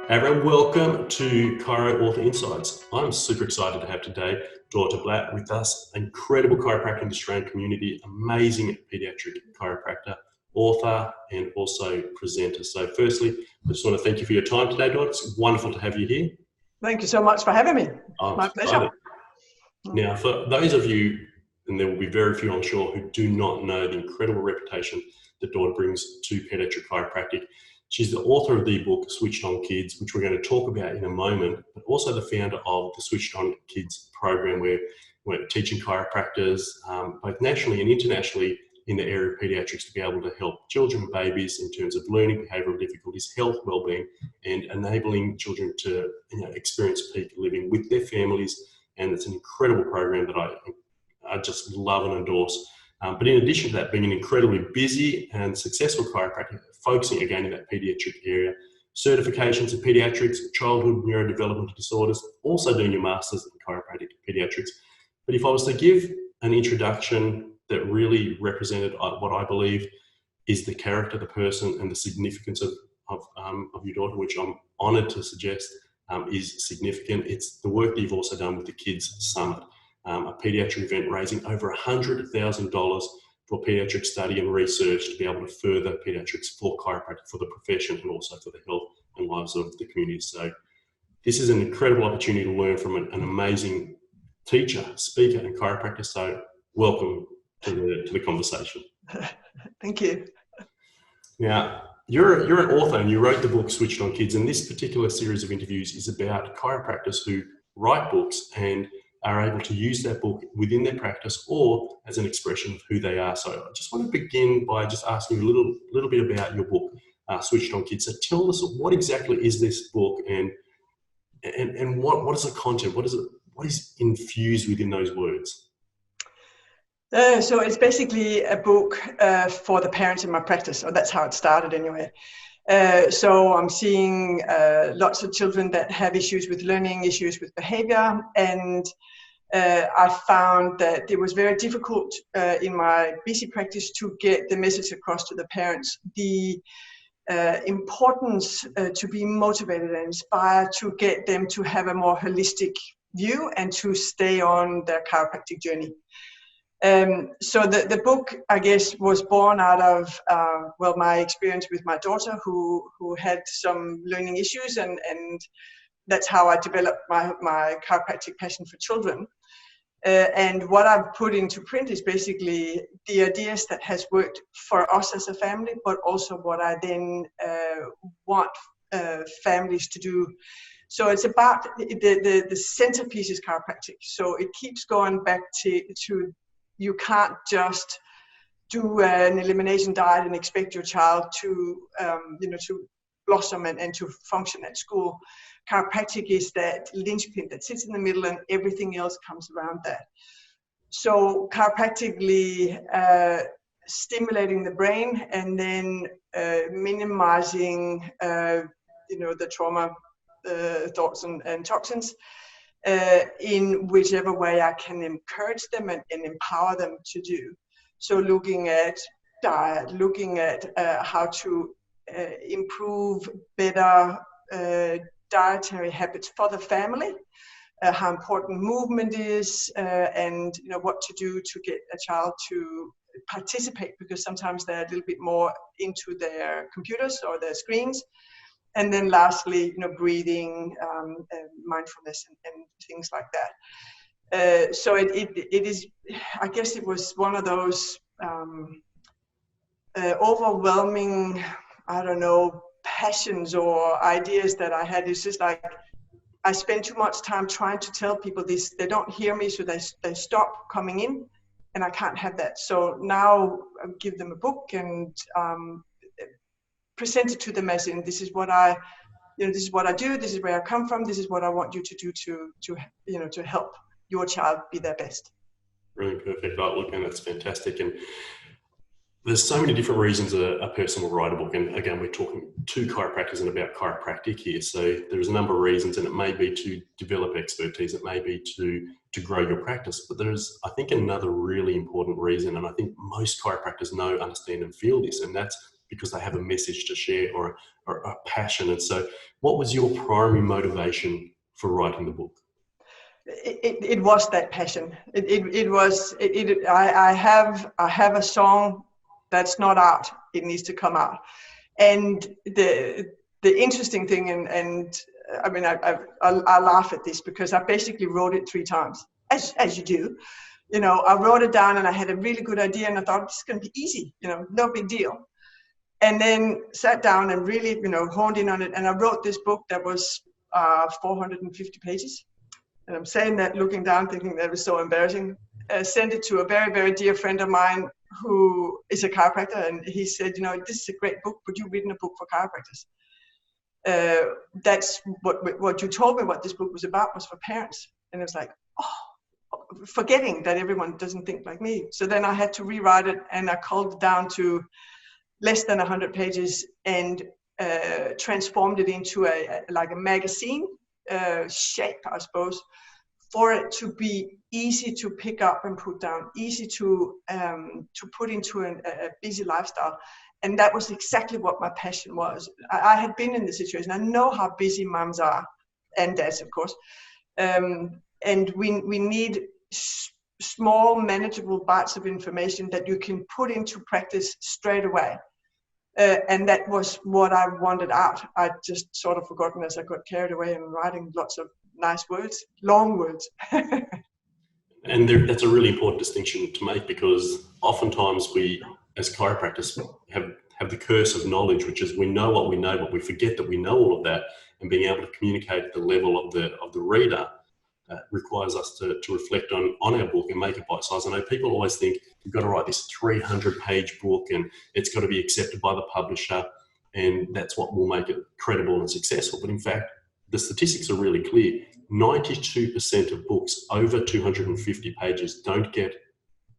Everyone, welcome to Chiro Author Insights. I'm super excited to have today Dr. Bladt with us, incredible chiropractor in the Australian community, amazing pediatric chiropractor, author, and also presenter. So firstly, I just want to thank you for your time today, Dot. It's wonderful to have you here. Thank you so much for having me. I'm My pleasure. Now, for those of you, and there will be very few I'm sure, who do not know the incredible reputation that Dot brings to pediatric chiropractic, she's the author of the book Switched On Kids, which we're going to talk about in a moment, but also the founder of the Switched On Kids program, where we're teaching chiropractors both nationally and internationally in the area of pediatrics to be able to help children and babies in terms of learning, behavioural difficulties, health, well-being, and enabling children to experience peak living with their families. And it's an incredible program that I just love and endorse. But in addition to that, being an incredibly busy and successful chiropractor, focusing again in that pediatric area, certifications in pediatrics, childhood neurodevelopmental disorders, also doing your master's in chiropractic pediatrics. But if I was to give an introduction that really represented what I believe is the character, the person, and the significance of your daughter, which I'm honoured to suggest is significant, it's the work that you've also done with the Kids Summit. A pediatric event raising over $100,000 for pediatric study and research to be able to further pediatrics for chiropractic, for the profession, and also for the health and lives of the community. So this is an incredible opportunity to learn from an amazing teacher, speaker, and chiropractor. So welcome to the conversation. Thank you. Now, you're an author and you wrote the book Switched On Kids, and this particular series of interviews is about chiropractors who write books and are able to use that book within their practice or as an expression of who they are. So I just want to begin by just asking you a little bit about your book, Switched On Kids. So tell us, what exactly is this book, and what is the content? What is infused within those words? So it's basically a book for the parents in my practice, or that's how it started anyway. So I'm seeing lots of children that have issues with learning, issues with behavior, and I found that it was very difficult in my busy practice to get the message across to the parents, the importance to be motivated and inspired, to get them to have a more holistic view and to stay on their chiropractic journey. So the book, I guess, was born out of my experience with my daughter, who had some learning issues, and that's how I developed my chiropractic passion for children. And what I've put into print is basically the ideas that has worked for us as a family, but also what I then want families to do. So it's about the centerpiece is chiropractic. So it keeps going back to you can't just do an elimination diet and expect your child to blossom and to function at school. Chiropractic is that linchpin that sits in the middle, and everything else comes around that. So chiropractically stimulating the brain and then minimizing the trauma thoughts and toxins in whichever way I can encourage them and empower them to do. So looking at diet, looking at how to improve better dietary habits for the family, how important movement is, and what to do to get a child to participate, because sometimes they're a little bit more into their computers or their screens. And then lastly, breathing, mindfulness, and things like that. So it is, I guess it was one of those overwhelming, passions or ideas that I had. It's just like I spend too much time trying to tell people this. They don't hear me, so they stop coming in, and I can't have that. So now I give them a book and present it to them as in, this is what I do, this is where I come from, this is what I want you to do to help your child be their best. Really perfect. Look, and that's fantastic. And there's so many different reasons a person will write a book. And again, we're talking to chiropractors and about chiropractic here. So there's a number of reasons, and it may be to develop expertise, it may be to grow your practice. But there's, I think, another really important reason, and I think most chiropractors know, understand, and feel this, and that's because they have a message to share or a passion. And so what was your primary motivation for writing the book? It was that passion. I have a song that's not out. It needs to come out. And the interesting thing, and I mean, I laugh at this because I basically wrote it 3 times, as you do. You know, I wrote it down and I had a really good idea and I thought, this is going to be easy, you know, no big deal. And then sat down and really, you know, honed in on it. And I wrote this book that was 450 pages. And I'm saying that looking down, thinking that was so embarrassing. Sent it to a very, very dear friend of mine who is a chiropractor. And he said, you know, this is a great book, but you've written a book for chiropractors. That's what you told me what this book was about, was for parents. And it was like, oh, forgetting that everyone doesn't think like me. So then I had to rewrite it, and I culled it down to less than 100 pages and transformed it into like a magazine shape, I suppose, for it to be easy to pick up and put down, easy to put into a busy lifestyle. And that was exactly what my passion was. I had been in the situation. I know how busy moms are, and dads, of course. And we need small, manageable bites of information that you can put into practice straight away. And that was what I wanted out. I just sort of forgotten as I got carried away and writing lots of nice words, long words. And that's a really important distinction to make, because oftentimes we, as chiropractors, have the curse of knowledge, which is we know what we know, but we forget that we know all of that. And being able to communicate at the level of the reader requires us to reflect on our book and make it bite-sized. I know people always think you've got to write this 300-page book and it's got to be accepted by the publisher, and that's what will make it credible and successful. But in fact, the statistics are really clear. 92% of books over 250 pages don't get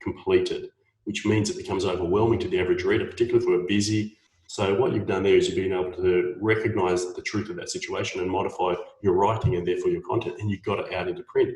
completed, which means it becomes overwhelming to the average reader, particularly if we're busy. So what you've done there is you've been able to recognize the truth of that situation and modify your writing and therefore your content, and you got it out into print.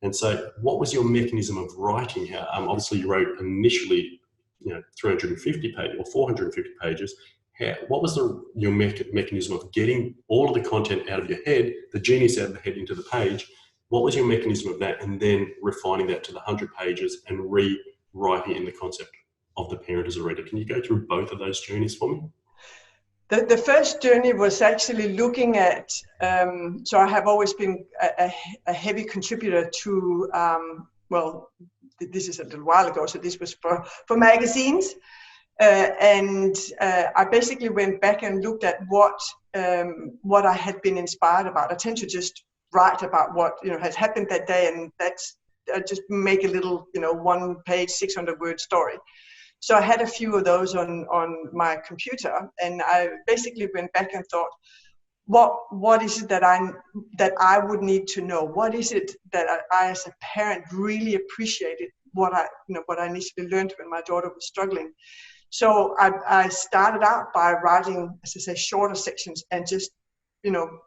And so what was your mechanism of writing? Obviously you wrote initially, 350 pages or 450 pages. What was your mechanism of getting all of the content out of your head, the genius out of the head into the page? What was your mechanism of that? And then refining that to the 100 pages and rewriting it in the concept of the parent as a reader. Can you go through both of those journeys for me? The first journey was actually looking at, so I have always been a heavy contributor to, this is a little while ago, so this was for magazines. And I basically went back and looked at what I had been inspired about. I tend to just write about what has happened that day, and that's just make a little 1-page 600-word story. So I had a few of those on my computer, and I basically went back and thought, what is it that I would need to know? What is it that I as a parent really appreciated? What I initially learned when my daughter was struggling. So I started out by writing, as I say, shorter sections, and just,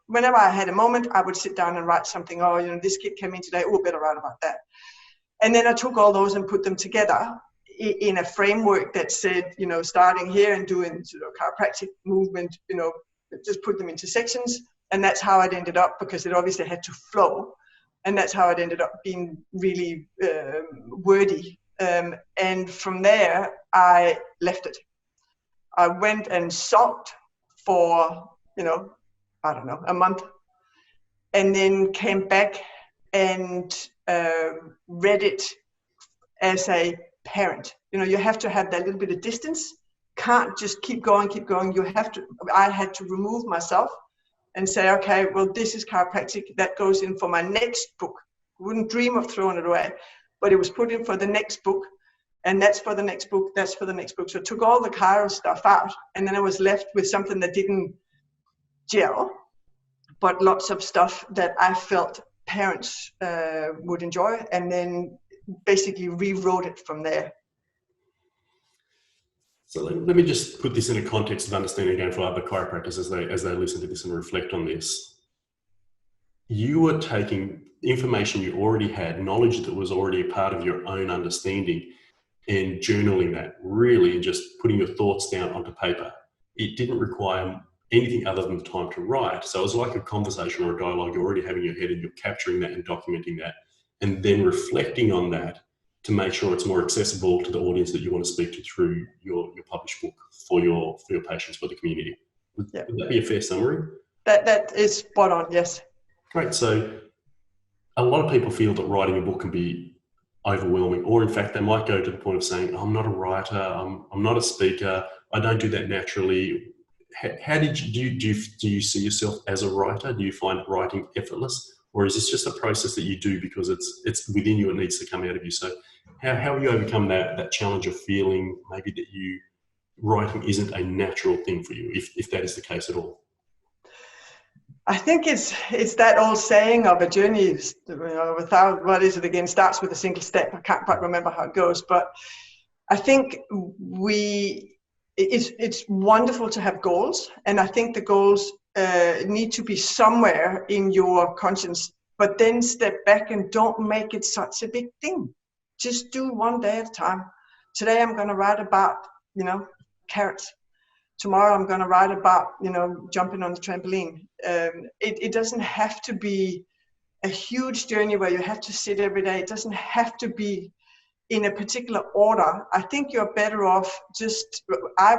whenever I had a moment, I would sit down and write something. This kid came in today. Oh, better write about that. And then I took all those and put them together in a framework that said, starting here and doing chiropractic movement, just put them into sections. And that's how it ended up, because it obviously had to flow. And that's how it ended up being really wordy. And from there, I left it. I went and sulked for, a month, and then came back and read it as a parent. You have to have that little bit of distance. Can't just keep going. I had to remove myself and say, okay, well, this is chiropractic. That goes in for my next book. Wouldn't dream of throwing it away, but it was put in for the next book. And that's for the next book, that's for the next book. So I took all the chiro stuff out, and then I was left with something that didn't gel, but lots of stuff that I felt parents would enjoy, and then basically rewrote it from there. So let me just put this in a context of understanding again for other chiropractors as they listen to this and reflect on this. You were taking information you already had, knowledge that was already a part of your own understanding, and journaling that, really, and just putting your thoughts down onto paper. it didn't require anything other than the time to write. So it was like a conversation or a dialogue you're already having in your head, and you're capturing that and documenting that, and then reflecting on that to make sure it's more accessible to the audience that you want to speak to through your published book for your patients, for the community. Would that be a fair summary? That is spot on, yes. Great. So a lot of people feel that writing a book can be overwhelming, or in fact they might go to the point of saying, I'm not a writer, I'm not a speaker, I don't do that naturally. How did you do you see yourself as a writer? Do you find writing effortless, or is this just a process that you do because it's within you, it needs to come out of you? So how have you overcome that challenge of feeling maybe that writing isn't a natural thing for you, if that is the case at all? I think it's that old saying of a journey, without, what is it again, starts with a single step. I can't quite remember how it goes, but I think it's wonderful to have goals, and I think the goals need to be somewhere in your conscience, but then step back and don't make it such a big thing. Just do one day at a time. Today I'm going to write about, carrots. Tomorrow I'm going to write about, jumping on the trampoline. It doesn't have to be a huge journey where you have to sit every day. It doesn't have to be in a particular order. I think I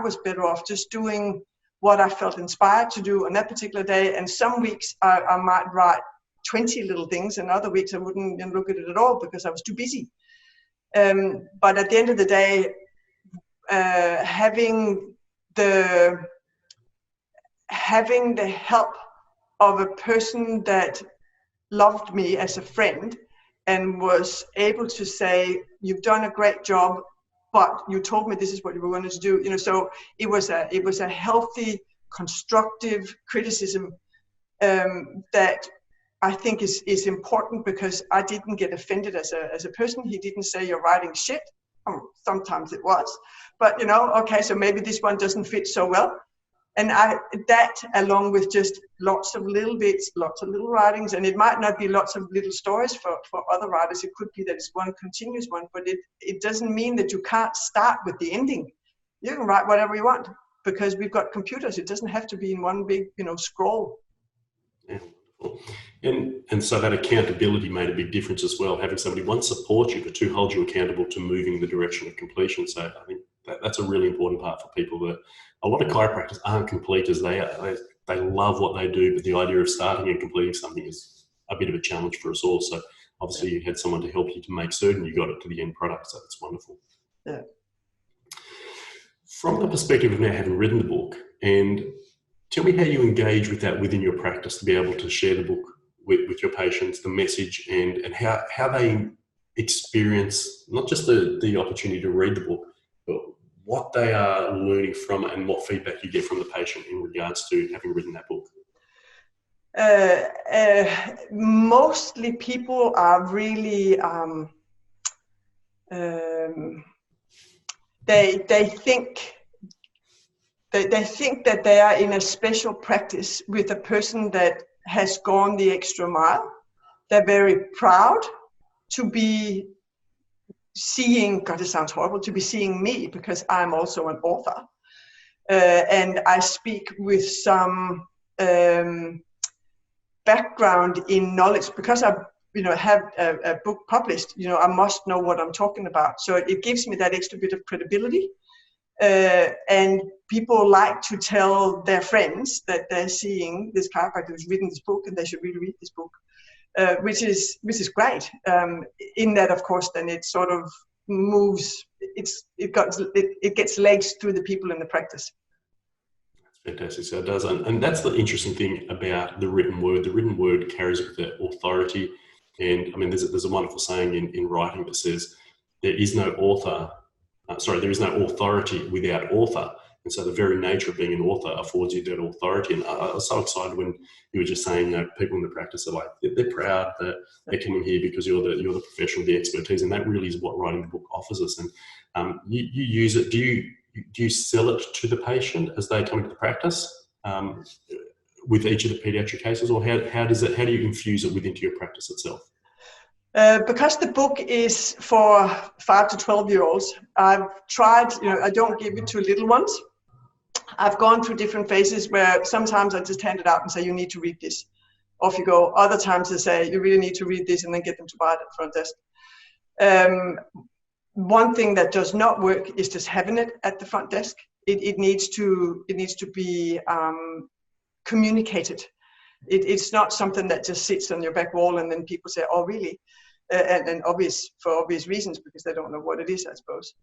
was better off just doing what I felt inspired to do on that particular day. And some weeks I might write 20 little things, and other weeks I wouldn't look at it at all because I was too busy. But at the end of the day, having the help of a person that loved me as a friend and was able to say, you've done a great job, but you told me this is what you were going to do. So it was a healthy, constructive criticism that I think is important, because I didn't get offended as a person. He didn't say you're writing shit. Sometimes it was, but okay, so maybe this one doesn't fit so well. And that, along with just lots of little bits, lots of little writings, and it might not be lots of little stories for other writers. It could be that it's one continuous one, but it doesn't mean that you can't start with the ending. You can write whatever you want, because we've got computers. It doesn't have to be in one big, scroll. Yeah. And so that accountability made a big difference as well, having somebody, one, support you, but two, hold you accountable to moving in the direction of completion. So I think that's a really important part for people. That a lot of chiropractors aren't completers. They love what they do, but the idea of starting and completing something is a bit of a challenge for us all. So obviously you had someone to help you to make certain you got it to the end product. So that's wonderful. Yeah. From the perspective of now having written the book, and tell me how you engage with that within your practice to be able to share the book with your patients, the message, and how they experience not just the opportunity to read the book, but what they are learning from it and what feedback you get from the patient in regards to having written that book. Mostly people are really they think that they are in a special practice with a person that has gone the extra mile. They're very proud to be seeing, God, it sounds horrible, to be seeing me, because I'm also an author. And I speak with some background in knowledge, because I have a book published. I must know what I'm talking about. So it gives me that extra bit of credibility. And people like to tell their friends that they're seeing this chiropractor who's written this book, and they should really read this book, which is great. In that, of course, then it sort of moves. It gets legs through the people in the practice. That's fantastic. So it does, and that's the interesting thing about the written word. The written word carries with it authority, and I mean, there's a wonderful saying in writing that says there is no authority without author. And so the very nature of being an author affords you that authority. And I was so excited when you were just saying that people in the practice are like, they're proud that they're coming here because you're the professional, the expertise. And that really is what writing the book offers us. And you use it. Do you sell it to the patient as they come into the practice with each of the pediatric cases, or how do you infuse it into your practice itself? Because the book is for 5 to 12-year-olds, I've tried, I don't give it to little ones. I've gone through different phases where sometimes I just hand it out and say, you need to read this. Off you go. Other times I say, you really need to read this, and then get them to buy it at the front desk. One thing that does not work is just having it at the front desk. It needs to be communicated. It's not something that just sits on your back wall and then people say, oh, really? And for obvious reasons, because they don't know what it is, I suppose.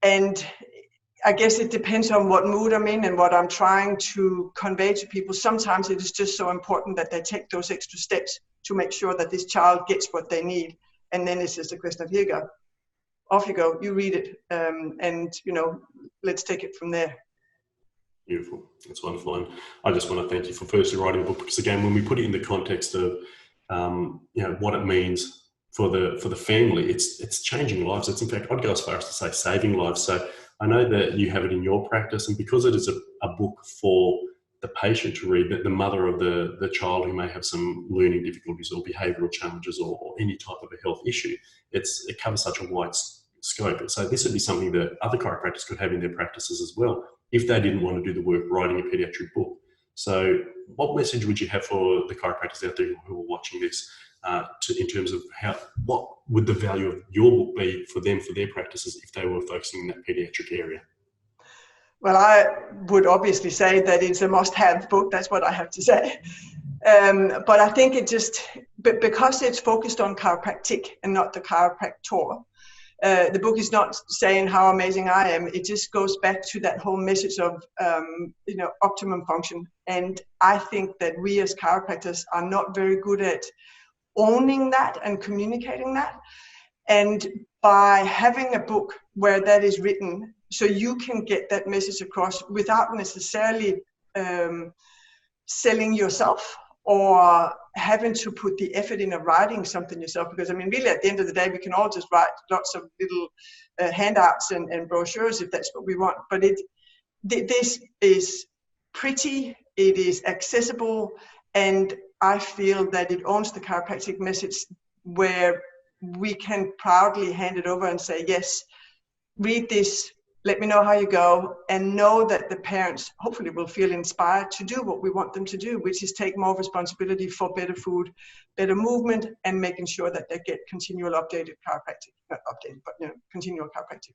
And I guess it depends on what mood I'm in and what I'm trying to convey to people. Sometimes it is just so important that they take those extra steps to make sure that this child gets what they need. And then it's just a question of, here you go, off you go, you read it, and let's take it from there. Beautiful. That's wonderful. And I just want to thank you for firstly writing a book, because again, when we put it in the context of what it means for the family, it's changing lives. It's, in fact, I'd go as far as to say saving lives. So I know that you have it in your practice, and because it is a book for the patient to read, that the mother of the child who may have some learning difficulties or behavioural challenges or any type of a health issue, it covers such a wide scope. So this would be something that other chiropractors could have in their practices as well, if they didn't want to do the work writing a pediatric book. So what message would you have for the chiropractors out there who are watching this, in terms of what would the value of your book be for them, for their practices, if they were focusing in that pediatric area? Well, I would obviously say that it's a must-have book. That's what I have to say. But I think because it's focused on chiropractic and not the chiropractor, the book is not saying how amazing I am. It just goes back to that whole message of optimum function. And I think that we as chiropractors are not very good at owning that and communicating that. And by having a book where that is written, so you can get that message across without necessarily selling yourself or having to put the effort in of writing something yourself. Because I mean, really at the end of the day, we can all just write lots of little handouts and brochures if that's what we want. But this is pretty, it is accessible, and I feel that it owns the chiropractic message, where we can proudly hand it over and say, yes, read this, let me know how you go, and know that the parents hopefully will feel inspired to do what we want them to do, which is take more responsibility for better food, better movement, and making sure that they get continual updated chiropractic, not updated, but continual chiropractic.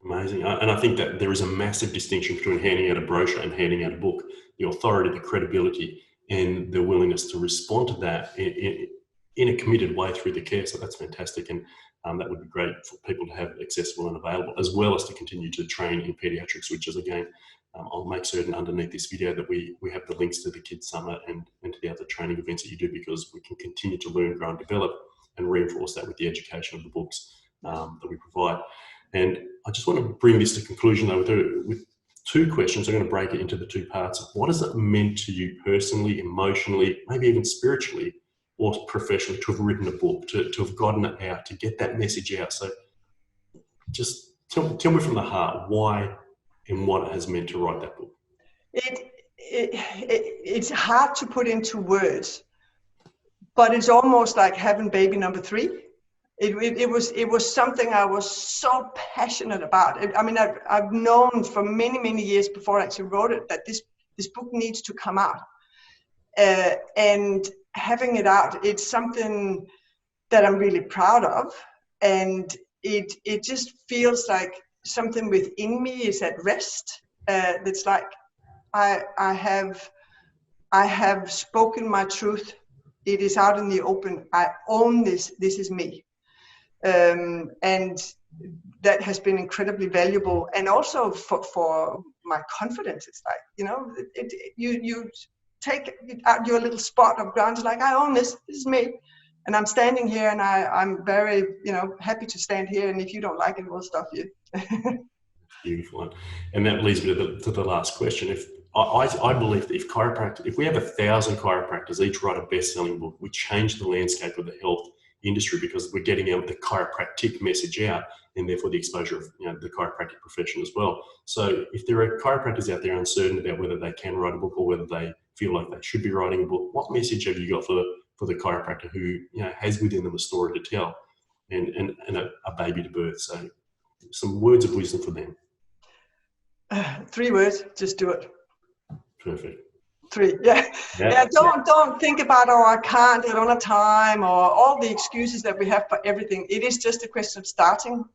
Amazing. And I think that there is a massive distinction between handing out a brochure and handing out a book. The authority, the credibility, and the willingness to respond to that in a committed way through the care. So that's fantastic. And that would be great for people to have accessible and available, as well as to continue to train in pediatrics, which is, again, I'll make certain underneath this video that we have the links to the Kids Summit and to the other training events that you do, because we can continue to learn, grow and develop and reinforce that with the education of the books that we provide. And I just want to bring this to conclusion, though, with two questions. I'm going to break it into the two parts. What has it meant to you personally, emotionally, maybe even spiritually or professionally to have written a book, to have gotten it out, to get that message out? So just tell me from the heart why and what it has meant to write that book. It's hard to put into words, but it's almost like having baby number 3. It was something I was so passionate about. I mean, I've known for many years before I actually wrote it that this book needs to come out. And having it out, it's something that I'm really proud of. And it just feels like something within me is at rest. It's like I have spoken my truth. It is out in the open. I own this. This is me. And that has been incredibly valuable, and also for my confidence. It's like, you take out your little spot of ground. It's like, I own this. This is me, and I'm standing here, and I'm very happy to stand here. And if you don't like it, we'll stop you. Beautiful. And that leads me to the last question. If I believe that if we have 1,000 chiropractors each write a best-selling book, we change the landscape of the health industry, because we're getting out the chiropractic message out, and therefore the exposure of the chiropractic profession as well. So if there are chiropractors out there uncertain about whether they can write a book or whether they feel like they should be writing a book, what message have you got for the chiropractor who has within them a story to tell and a baby to birth? So some words of wisdom for them. 3 words, just do it. Perfect. 3, yeah. Yeah, don't think about, oh, I can't, I don't have time, or all the excuses that we have for everything. It is just a question of starting.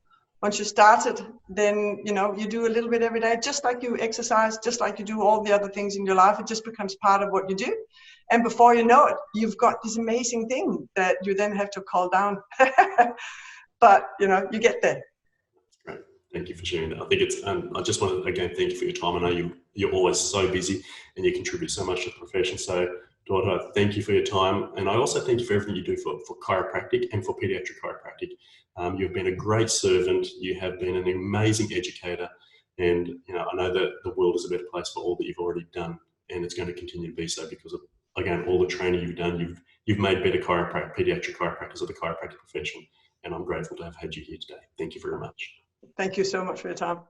Once you start it, then, you know, you do a little bit every day, just like you exercise, just like you do all the other things in your life. It just becomes part of what you do. And before you know it, you've got this amazing thing that you then have to call down. But, you know, you get there. Great. Thank you for sharing that. I think it's, I just want to, again, thank you for your time. I know you're always so busy and you contribute so much to the profession. So, Dorte, thank you for your time. And I also thank you for everything you do for chiropractic and for pediatric chiropractic. You've been a great servant. You have been an amazing educator. And, you know, I know that the world is a better place for all that you've already done. And it's going to continue to be so because of, again, all the training you've done. You've made better pediatric chiropractors of the chiropractic profession. And I'm grateful to have had you here today. Thank you very much. Thank you so much for your time.